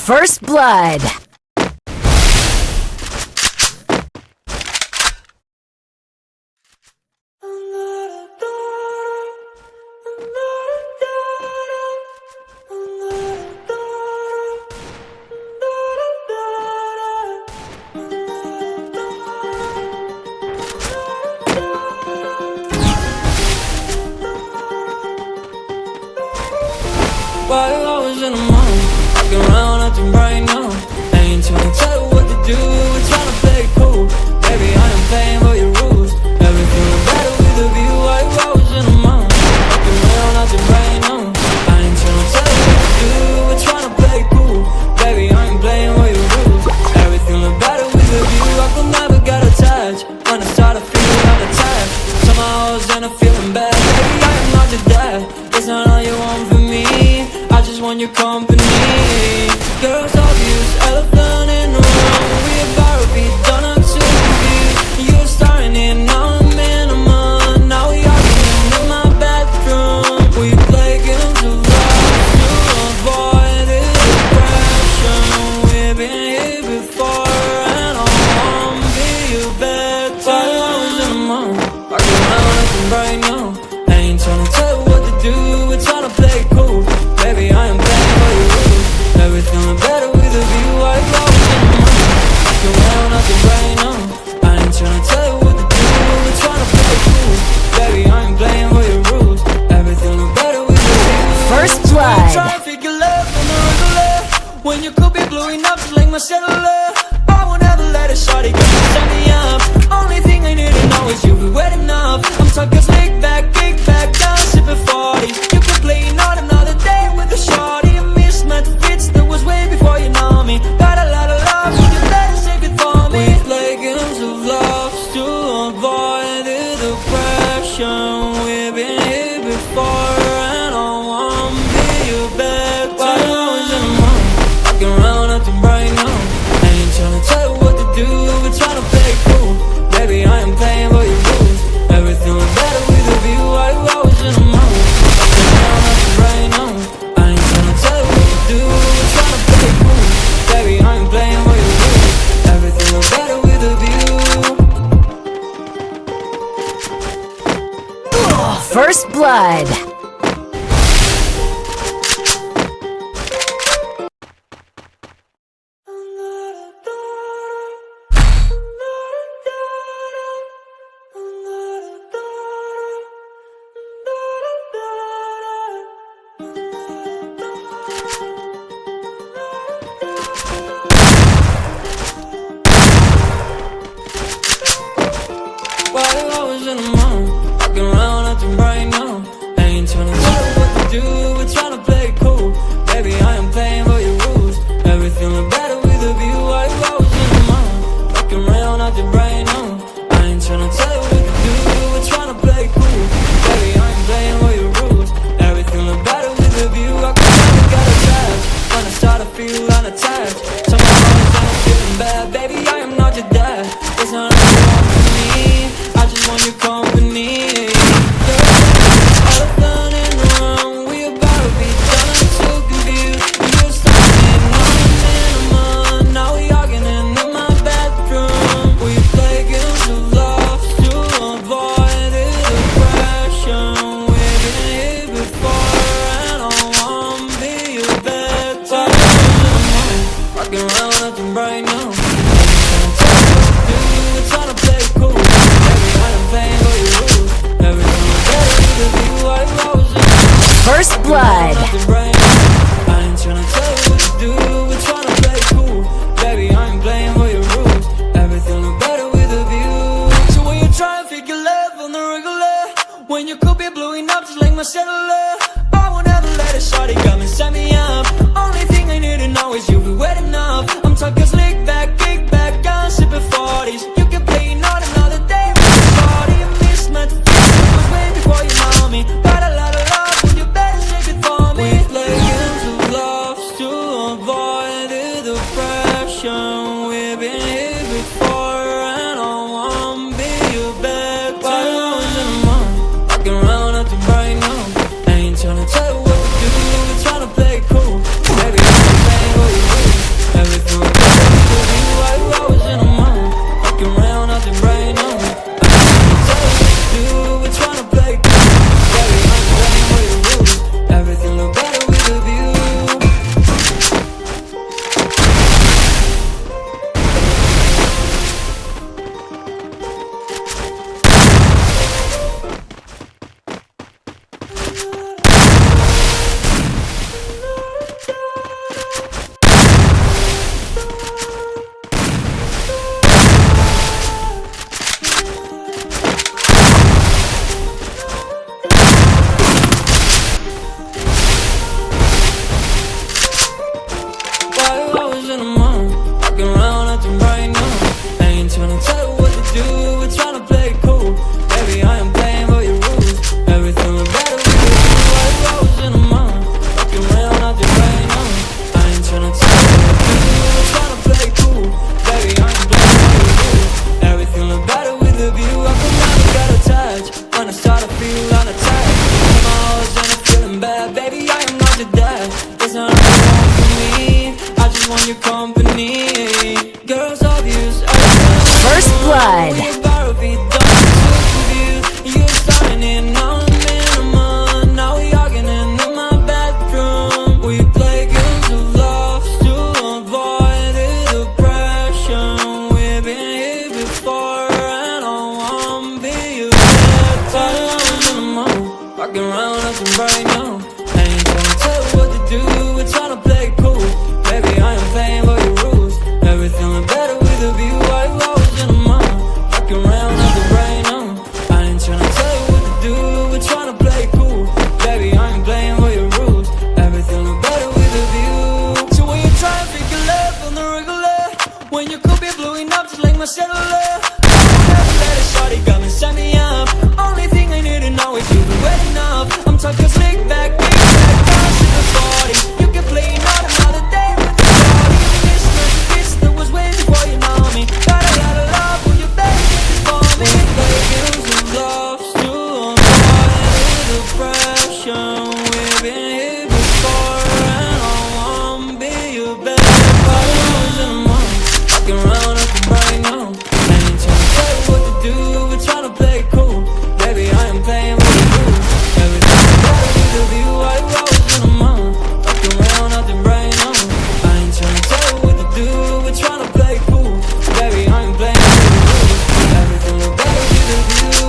First blood. While I was in the mall, walking around acting right now. Ain't trying to tell you what to do, we're trying to play it cool. Baby, I am playing by your rules. Everything is better with a view. While I was in the mall, walking around acting right now. I ain't trying to tell you what to do, we're trying to play it cool. Baby, I am playing by your rules. Everything look better with a view. I could never get attached when I started feeling unattached. Somehow I was in a feeling bad. Baby, I am not your dad. It's not all you want from me. I just want your company. Girls obvious, elephant in the room. We about to be done up to be. You're starting it, now I'm in a month. Now we arguing in my bathroom. We play games of love to avoid this depression. We've been here before and I wanna be your bed. While I was in the mall, walking around acting right now. I ain't tryna tell you what to do, we're tryna play it cool. Baby, I am playing by your rules. Everything look better with a view. I was in the morning, walking around acting right now. I ain't tryna tell you what to do, we're tryna play it cool. Baby, I am playing by your rules. Everything look better with a view. First blood. Try to figure love on the regular when you could be blowing up just like my cellular. I won't ever let a shawty go and set me up. Only thing I need to know is you be wet enough. I'm talking slick back, kick back, down, sipping 40s. You can play not another day with a shawty. A mismatch fits that was way before you know me. Got a lot of love, so you better save it for me. We play games of love to avoid the depression. We've been here before and I wanna be your bed. While I was in the mall, walking around acting right now. I ain't tryna tell you what to do, we're tryna play it cool. Baby, I am playing by your rules. Everything look better with a view. While I was in the mall, walking around acting right now. I ain't tryna tell you what to do, we're tryna play it cool. Baby, I am playing by your rules. Everything look better with a view. First blood. While I was in the mall, walking around acting right now. I ain't tryna tell you what to do, we're tryna play it cool. Baby, I am playing by your rules. Everything look better with a view. While I was in the mall, walking around acting right now. I ain't tryna tell you what to do, we're tryna play it cool. Baby, I am playing by your rules. Everything look better with a view. I could never get attached when I start to feel unattached. Somehow I'm feeling bad. Baby, I am not your dad. It's not all you want from me. I just want your company. Elephant in the room, we about to be done. I'm so confused. You're starting, now I'm in a month. Now we arguing in my bathroom. We play games of love to avoid the depression. We've been here before and I wanna be your bed. Walking around acting right now. We're trying to play it cool. Baby, I am playing by your rules. Everything look better with a view. While I was in First blood. I ain't tryna tell you what to do, we're tryna play it cool. Baby, I ain't playing by your rules. Everything look better with a view. So when you try and figure love on the regular, when you could be blowing up just like my cellular, I won't ever let a shawty come and set me up. Only thing I need to know is you be wet enough. I'm talking slick back, kick back, down, sipping 40s. You can play not another day with a shawty. A mismatch fits was way before you know me. Got a lot of love, and you better save it for me. We play games of love to avoid the depression. We've been here before and I wanna be your bed. While I was in the mall, walking around acting right now. I ain't tryna tell you what to do, we're tryna play it cool. Baby, I ain't playing by your rules. your company. Girls obvious. First blood. You're starting it now. Now we arguing in my bedroom. We play games of love to avoid the depression. We've been here before and I won't be your bed. 5 hours in the morning, walking around nothing right now. I ain't tryna tell you what to do, we're tryna play cool. Baby, I am playing by your rules. Everything look better with a view. 5 hours in the morning, walking around nothing right now. I ain't tryna tell you what to do, we're tryna play cool. Baby, I ain't playing by your rules. Everything look better with a view. So when you try and figure love on the regular, when you could be blowing up just like my cellular, never let it shorty come and set me up. Only thing I need to know is you been wet enough. I'm talking slick back, big back, down to the 40. You can play another day with the party. This much bitch that was way before you know me. Got a lot of love for you, baby, get this for me. Play games of love to avoid the depression. We've been here before and I won't be your best. 5 hours in the morning, walking around nothing right now. I ain't tryna tell you what to do, we're tryna play cool. Baby, I am playing with the rules. Everything is better with a view. 5 hours in the morning, walking around nothing right now. I ain't tryna tell you what to do, we're tryna play cool. Baby, I am playing with the rules. Everything is better with a view.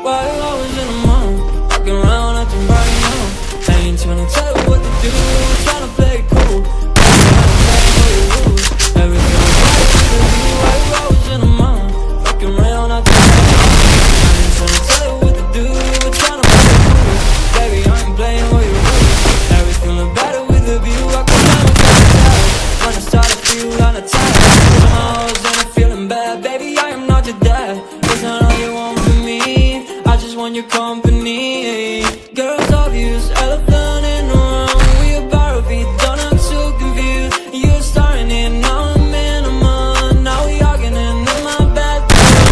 Why always in the morning, walking around nothing right now. I ain't tryna tell you what to do, we're tryna play cool. Baby, I ain't playing by your rules. Everything is better with a view. Why always in the morning, walking around nothing right now. I ain't tryna tell you what to do, we're tryna play cool. Baby, I ain't playing by your rules. Everything look better with a view. I can never get tired when I start to feel unattached. Somehow I was in a feeling bad. Baby, I am not your dad. It's not all you want from me, I just want your company. Girls obvious, elephant in the room. We about to be done, I'm so confused. You're starting it now, I'm in a month. Now we arguing in my bedroom.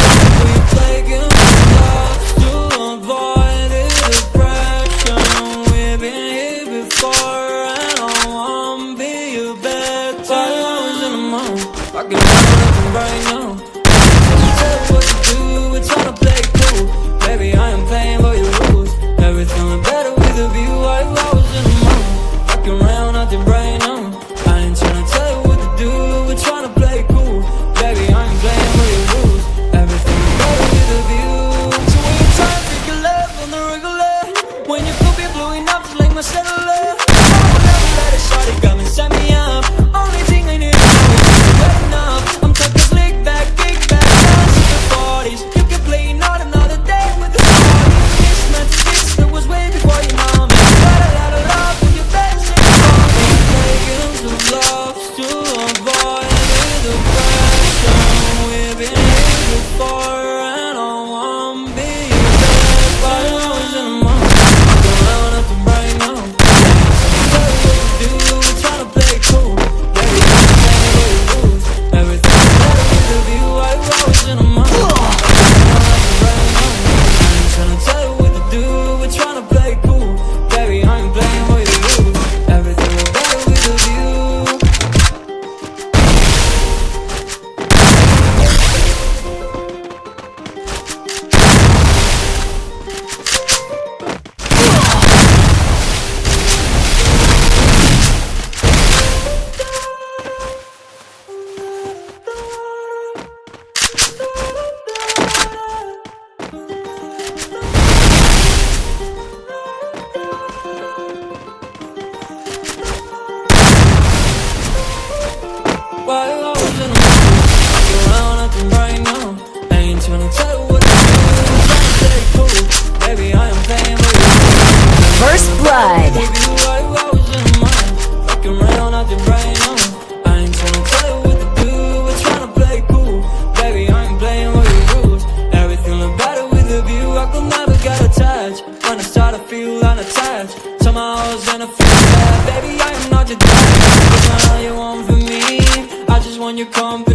We play games of love to avoid the depression. We've been here before and I won't be your bed. 5 hours in the morning, walking around nothing right now. Tell you what to do, we're tryna play cool. Baby, I am playing by your rules. Everything look better with a view. 5 hours in the morning, walking around nothing right now. I ain't tryna tell you what to do, we're tryna play cool. Baby, I ain't playing by your rules. Everything look better with a view. So when you try and figure love on the regular, when you could be blowing up just like my cellular, never let it shorty come and set me up. Only thing I need to know is you wet enough. I'm talking slick back, big back, down to the 40s. You can play another day with the party. This much bitch that was way before you know me. Got a lot of love for your best and for me. Play games of love to avoid the depression. We've been here before and I won't be your best. 5 hours in the morning, walking around nothing right now. Tell you what to do, we're tryna play cool. Baby, I ain't playing by your rules. Everything is better with a view. 5 hours in the morning, walking around nothing right now. I ain't tryna tell you what to do, we're tryna play cool. Baby, I ain't playing by your rules. Everything is better with a view. Why always in the morning, walking around nothing right now. I ain't tryna tell you what to do, we're tryna play cool. Baby, I am playing by your rules. First blood. Baby, 5 hours in the morning, walking around nothing right now. you come